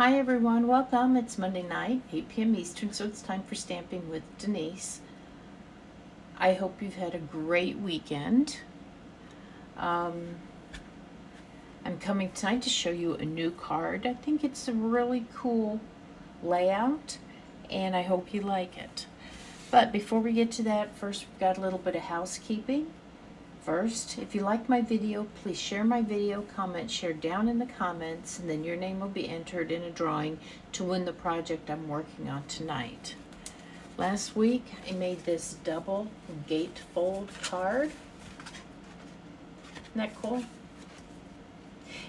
Hi everyone, welcome. It's Monday night, 8 p.m. Eastern, so it's time for Stamping with Denise. I hope you've had a great weekend. I'm coming tonight to show you a new card. I think it's a really cool layout, and I hope you like it. But before we get to that, first we've got a little bit of housekeeping. First, if you like my video, please share my video, comment, share down in the comments, and then your name will be entered in a drawing to win the project I'm working on tonight. Last week, I made this double gatefold card. Isn't that cool?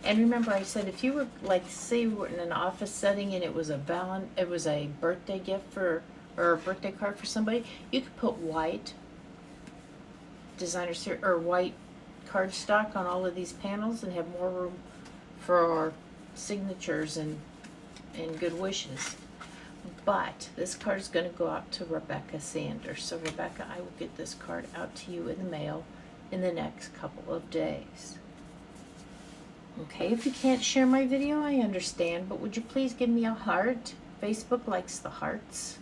And remember, I said if you were, like, say you were in an office setting and it was a birthday gift or a birthday card for somebody, you could put white designer or white cardstock on all of these panels and have more room for signatures and good wishes. But this card is going to go out to Rebecca Sanders. So Rebecca, I will get this card out to you in the mail in the next couple of days. Okay, if you can't share my video, I understand, but would you please give me a heart? Facebook likes the hearts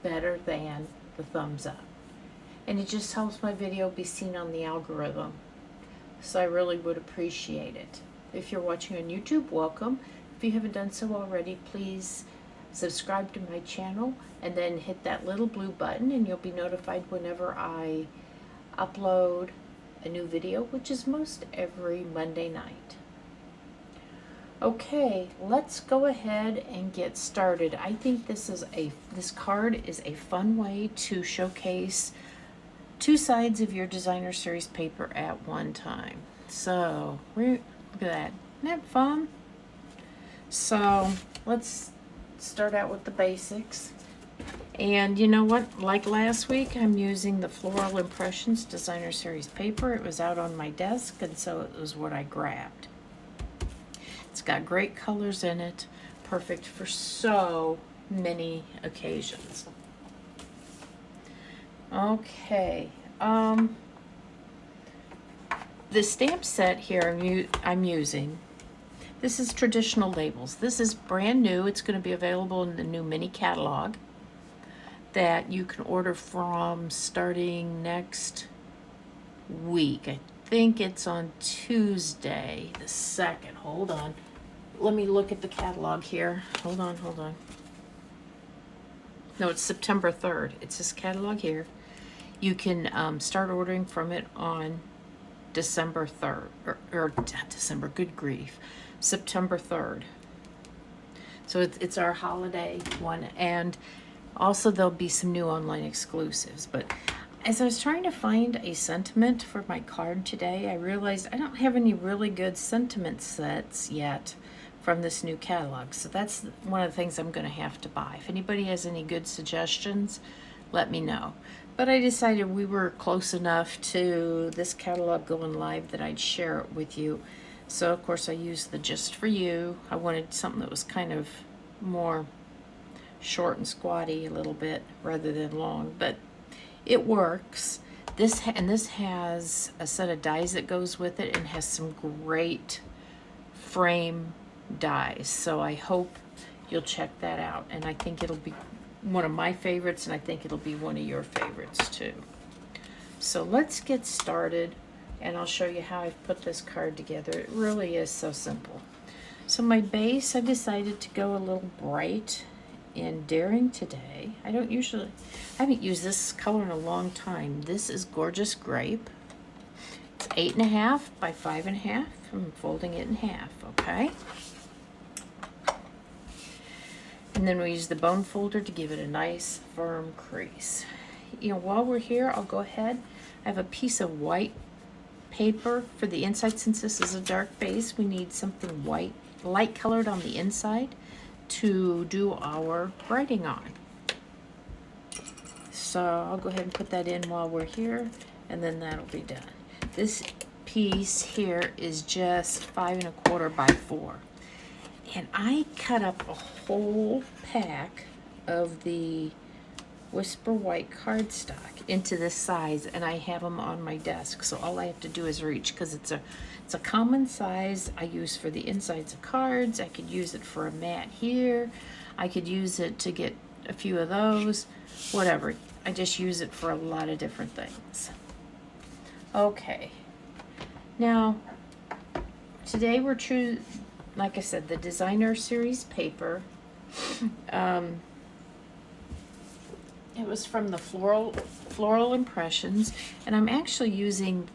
better than the thumbs up. And it just helps my video be seen on the algorithm. So I really would appreciate it. If you're watching on YouTube, welcome. If you haven't done so already, please subscribe to my channel and then hit that little blue button and you'll be notified whenever I upload a new video, which is most every Monday night. Okay, let's go ahead and get started. I think this card is a fun way to showcase two sides of your designer series paper at one time. So look at that. Isn't that fun? So let's start out with the basics. And you know what? Like last week, I'm using the Floral Impressions designer series paper. It was out on my desk, and so it was what I grabbed. It's got great colors in it, perfect for so many occasions. Okay, the stamp set here I'm using, this is traditional labels. This is brand new. It's going to be available in the new mini catalog that you can order from starting next week. I think it's on Tuesday the 2nd. Hold on. Let me look at the catalog here. Hold on. No, it's September 3rd. It's this catalog here. You can start ordering from it on December 3rd, or December, good grief, September 3rd. So it's our holiday one, and also there'll be some new online exclusives. But as I was trying to find a sentiment for my card today, I realized I don't have any really good sentiment sets yet from this new catalog. So that's one of the things I'm going to have to buy. If anybody has any good suggestions, let me know. But I decided we were close enough to this catalog going live that I'd share it with you. So of course I used the Just For You. I wanted something that was kind of more short and squatty a little bit rather than long, but it works. This has a set of dies that goes with it and has some great frame dies. So I hope you'll check that out, and I think it'll be one of my favorites, and I think it'll be one of your favorites too. So let's get started, and I'll show you how I've put this card together. It really is so simple. So my base, I decided to go a little bright and daring today. I haven't used this color in a long time. This is Gorgeous Grape. It's 8.5 by 5.5. I'm folding it in half, okay? And then we use the bone folder to give it a nice firm crease. You know, while we're here, I'll go ahead. I have a piece of white paper for the inside. Since this is a dark base, we need something white, light colored on the inside to do our writing on. So I'll go ahead and put that in while we're here, and then that'll be done. This piece here is just 5 1/4 by 4. And I cut up a whole pack of the Whisper White cardstock into this size, and I have them on my desk, so all I have to do is reach, because it's a common size I use for the insides of cards. I could use it for a mat here. I could use it to get a few of those, whatever. I just use it for a lot of different things. Okay, now today we're like I said, the designer series paper. It was from the Floral Impressions, and I'm actually using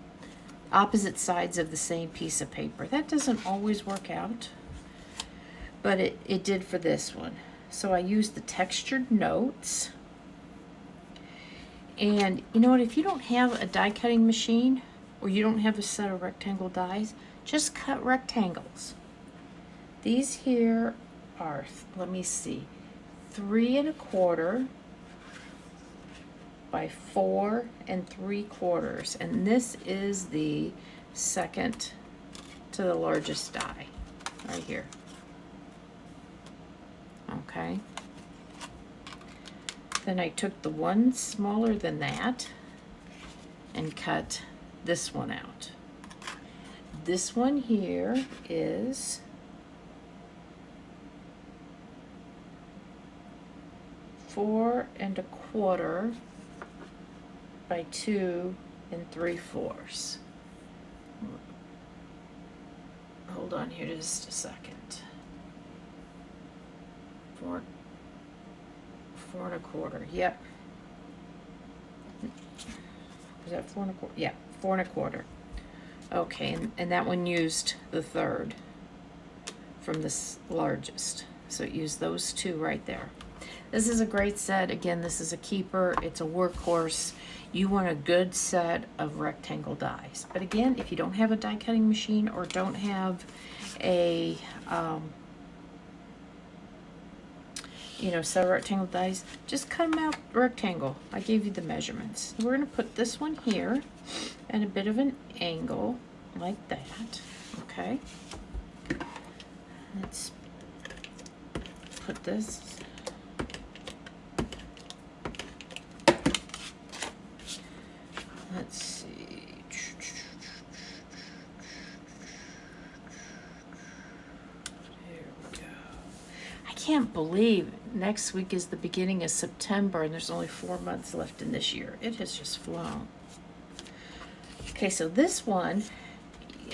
opposite sides of the same piece of paper. That doesn't always work out, but it did for this one. So I used the textured notes. And you know what, if you don't have a die cutting machine, or you don't have a set of rectangle dies, just cut rectangles. These here are, let me see, 3 1/4 by 4 3/4, and this is the second to the largest die right here. Okay, then I took the one smaller than that and cut this one out. This one here is 4 1/4 by 2 3/4. Hold on here just a second. 4 1/4. Yep. Was that 4 1/4? Yeah, 4 1/4. Okay, and that one used the third from this largest. So it used those two right there. This is a great set. Again, this is a keeper. It's a workhorse. You want a good set of rectangle dies. But again, if you don't have a die cutting machine or don't have a set of rectangle dies, just cut them out rectangle. I gave you the measurements. We're going to put this one here at a bit of an angle like that. Okay. Let's put this. Let's see. There we go. I can't believe next week is the beginning of September and there's only 4 months left in this year. It has just flown. Okay, so this one,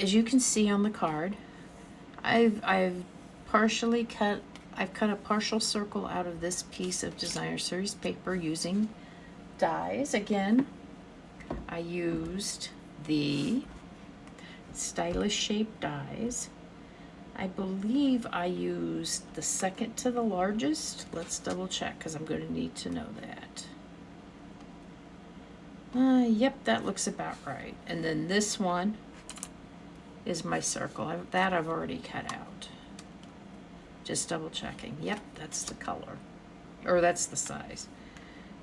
as you can see on the card, I've partially cut. I've cut a partial circle out of this piece of designer series paper using dies. Again, I used the stylish shape dies. I believe I used the second to the largest. Let's double check because I'm going to need to know that. Yep, that looks about right. And then this one is my circle. That I've already cut out. Just double checking. Yep, that's the color. Or that's the size.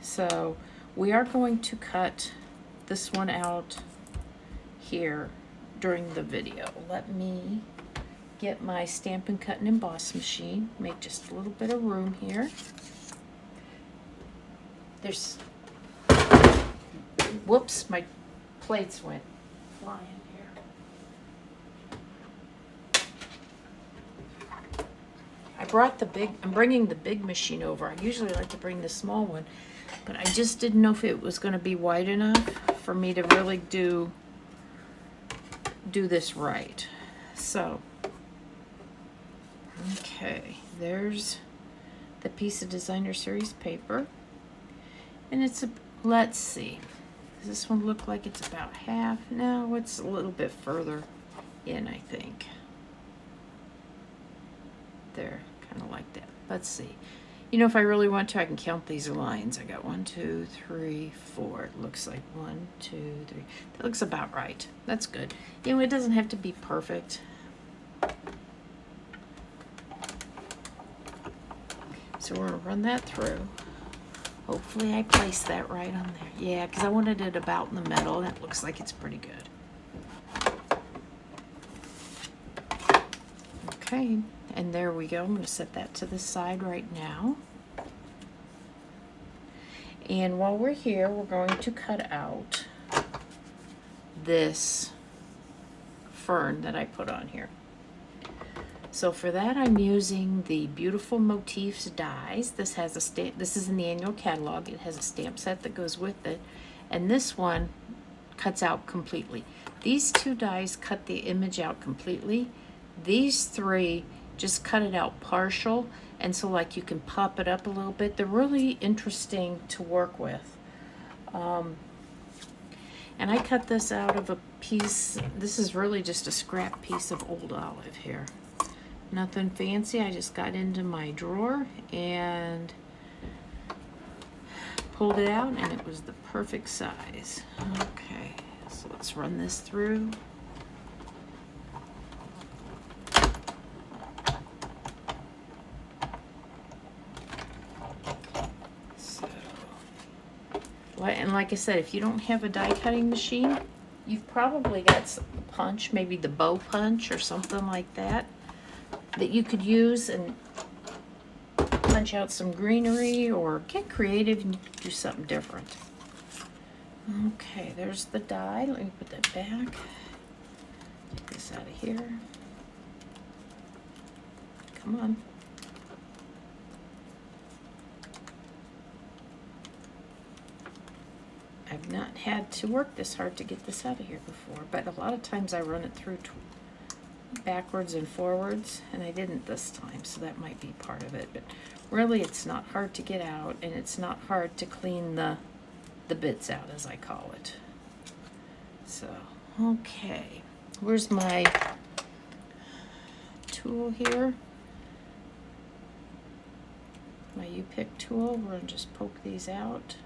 So we are going to cut this one out here during the video. Let me get my Stampin' Cut and Emboss machine. Make just a little bit of room here. There's, whoops, my plates went flying here. I brought the big, I'm bringing the big machine over. I usually like to bring the small one, but I just didn't know if it was going to be wide enough for me to really do this right. So, okay, there's the piece of designer series paper. And it's a, let's see, does this one look like it's about half? No, it's a little bit further in, I think. There, kind of like that. Let's see. You know, if I really want to, I can count these lines. I got 1, 2, 3, 4. It looks like 1, 2, 3. That looks about right. That's good. You know, it doesn't have to be perfect. So we're going to run that through. Hopefully I placed that right on there. Yeah, because I wanted it about in the middle, and it looks like it's pretty good. Okay, and there we go. I'm going to set that to the side right now. And while we're here, we're going to cut out this fern that I put on here. So for that, I'm using the beautiful Motifs dies. This has a stamp. This is in the annual catalog. It has a stamp set that goes with it, and this one cuts out completely. These two dies cut the image out completely. These three just cut it out partial, and so like you can pop it up a little bit. They're really interesting to work with. And I cut this out of a piece. This is really just a scrap piece of old olive here. Nothing fancy. I just got into my drawer and pulled it out, and it was the perfect size. Okay, so let's run this through. And like I said, if you don't have a die cutting machine, you've probably got a punch, maybe the bow punch or something like that, that you could use and punch out some greenery or get creative and do something different. Okay, there's the die. Let me put that back. Take this out of here. Come on. I've not had to work this hard to get this out of here before, but a lot of times I run it through backwards and forwards, and I didn't this time, so that might be part of it. But really, it's not hard to get out, and it's not hard to clean the bits out, as I call it. So, okay, where's my tool here? My U-pick tool. We're gonna just poke these out.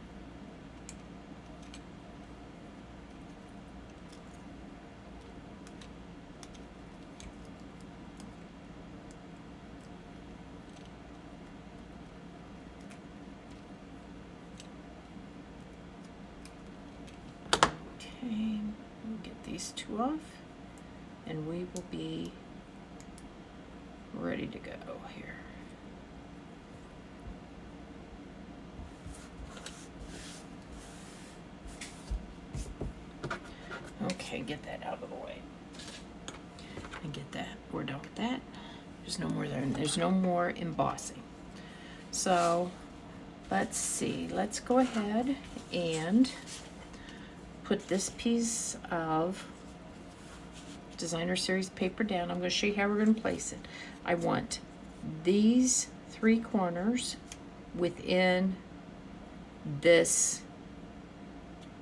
These two off, and we will be ready to go here. Okay, get that out of the way. And get that. We're done with that. There's no more there. There's no more embossing. So let's see. Let's go ahead and put this piece of designer series paper down. I'm going to show you how we're going to place it. I want these three corners within this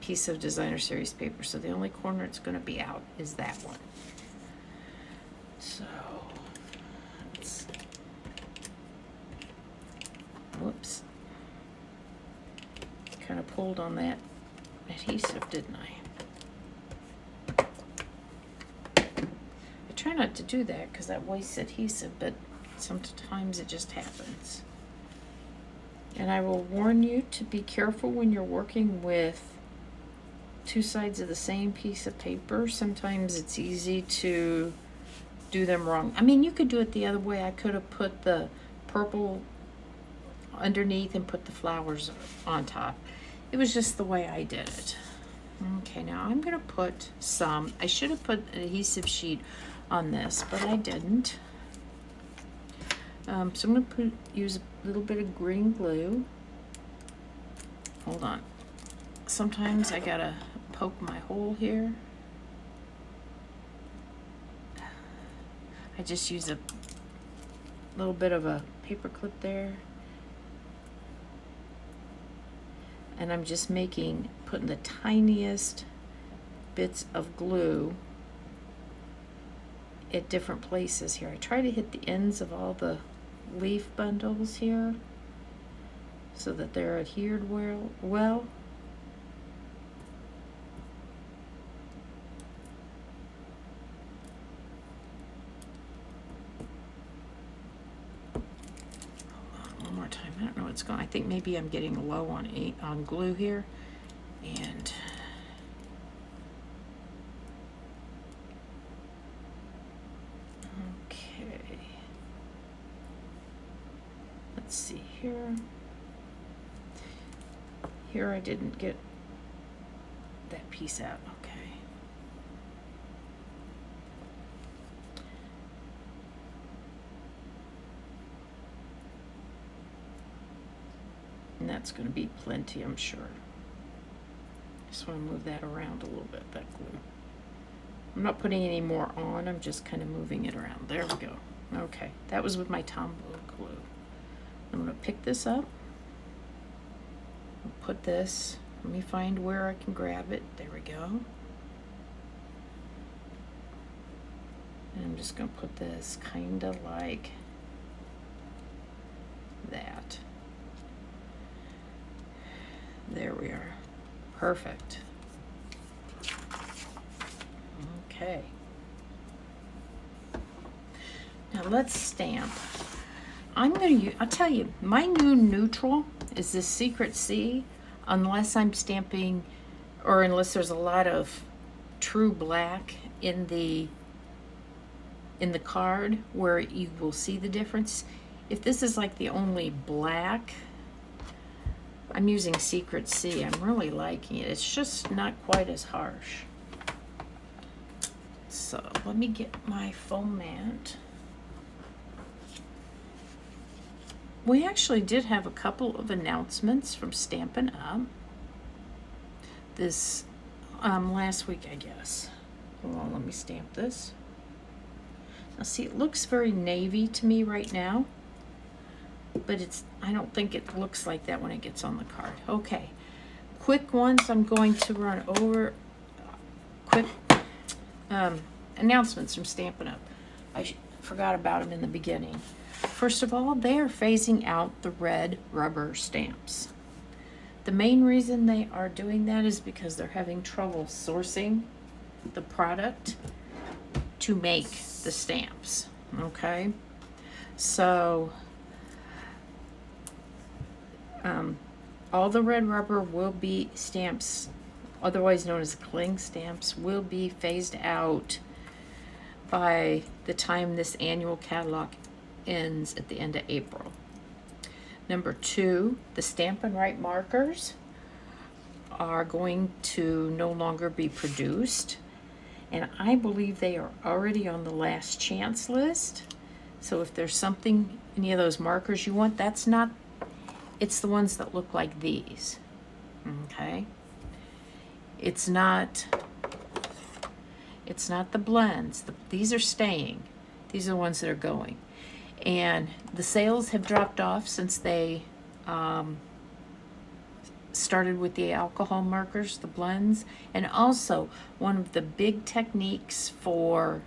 piece of designer series paper. So the only corner it's going to be out is that one. So let's, whoops, kind of pulled on that adhesive, didn't I? I try not to do that because that wastes adhesive, but sometimes it just happens. And I will warn you to be careful when you're working with two sides of the same piece of paper. Sometimes it's easy to do them wrong. I mean, you could do it the other way. I could have put the purple underneath and put the flowers on top. It was just the way I did it. Okay, now I'm gonna put some, I should have put an adhesive sheet on this, but I didn't. So I'm gonna use a little bit of green glue. Hold on. Sometimes I gotta poke my hole here. I just use a little bit of a paper clip there. And I'm just putting the tiniest bits of glue at different places here. I try to hit the ends of all the leaf bundles here so that they're adhered well. I don't know what's going on. I think maybe I'm getting low on glue here. And okay. Let's see here. here I didn't get that piece out. Okay. And that's going to be plenty, I'm sure. Just want to move that around a little bit, that glue. I'm not putting any more on, I'm just kind of moving it around. There we go. Okay, that was with my Tombow glue. I'm going to pick this up. I'll put this, let me find where I can grab it. There we go. And I'm just going to put this kind of like that. There we are. Perfect. Okay. Now let's stamp. I'm going to use, I'll tell you, my new neutral is this Secret C, unless I'm stamping, or unless there's a lot of true black in the card where you will see the difference. If this is like the only black, I'm using Secret C. I'm really liking it. It's just not quite as harsh. So let me get my foam mat. We actually did have a couple of announcements from Stampin' Up! This last week, I guess. Hold on, let me stamp this. Now see, it looks very navy to me right now, but I don't think it looks like that when it gets on the card. Okay, quick ones I'm going to run over. Quick announcements from Stampin' Up! I forgot about them in the beginning. First of all, they are phasing out the red rubber stamps. The main reason they are doing that is because they're having trouble sourcing the product to make the stamps. Okay, so all the red rubber will be stamps, otherwise known as cling stamps, will be phased out by the time this annual catalog ends at the end of April. Number 2, the Stampin' Right markers are going to no longer be produced, and I believe they are already on the last chance list. So if there's something, any of those markers you want, that's not, it's the ones that look like these. Okay, it's not the blends. These are staying. These are the ones that are going. And the sales have dropped off since they started with the alcohol markers, the blends. And also, one of the big techniques for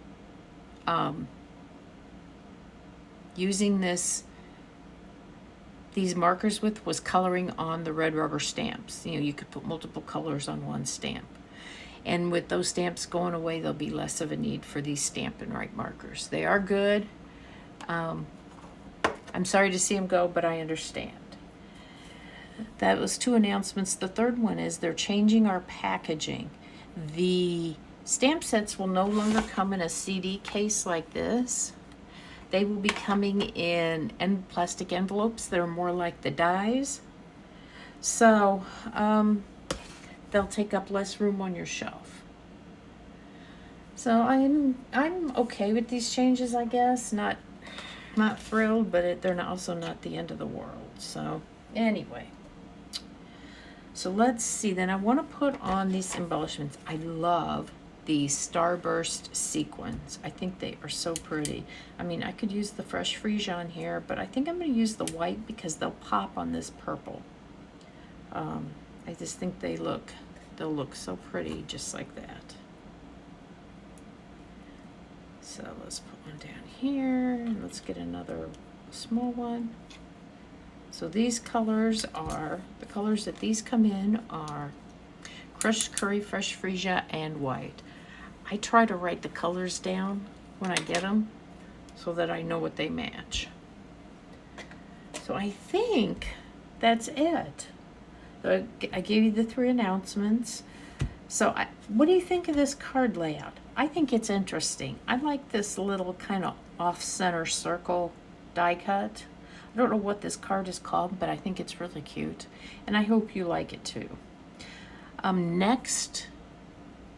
using these markers with was coloring on the red rubber stamps. You know, you could put multiple colors on one stamp. And with those stamps going away, there'll be less of a need for these Stampin' Right markers. They are good. I'm sorry to see them go, but I understand. That was 2 announcements. The third one is they're changing our packaging. The stamp sets will no longer come in a CD case like this. They will be coming in plastic envelopes that are more like the dies. So they'll take up less room on your shelf. So I'm okay with these changes, I guess. Not thrilled, but they're also not the end of the world. So anyway, so let's see. Then I want to put on these embellishments. I love these Starburst sequins. I think they are so pretty. I mean, I could use the fresh freesia on here, but I think I'm going to use the white because they'll pop on this purple. I just think they'll look so pretty just like that. So let's put one down here, and let's get another small one. So these colors are, the colors that these come in are crushed curry, fresh freesia, and white. I try to write the colors down when I get them so that I know what they match. So I think that's it. So I gave you the 3 announcements. So what do you think of this card layout? I think it's interesting. I like this little kind of off-center circle die cut. I don't know what this card is called, but I think it's really cute. And I hope you like it too. Next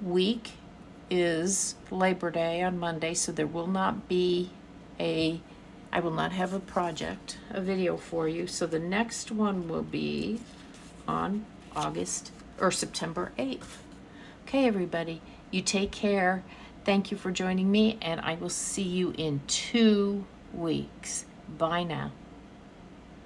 week is Labor Day on Monday, so there will not be I will not have a video for you. So the next one will be on September 8th. Okay, everybody, you take care. Thank you for joining me, and I will see you in 2 weeks. Bye now.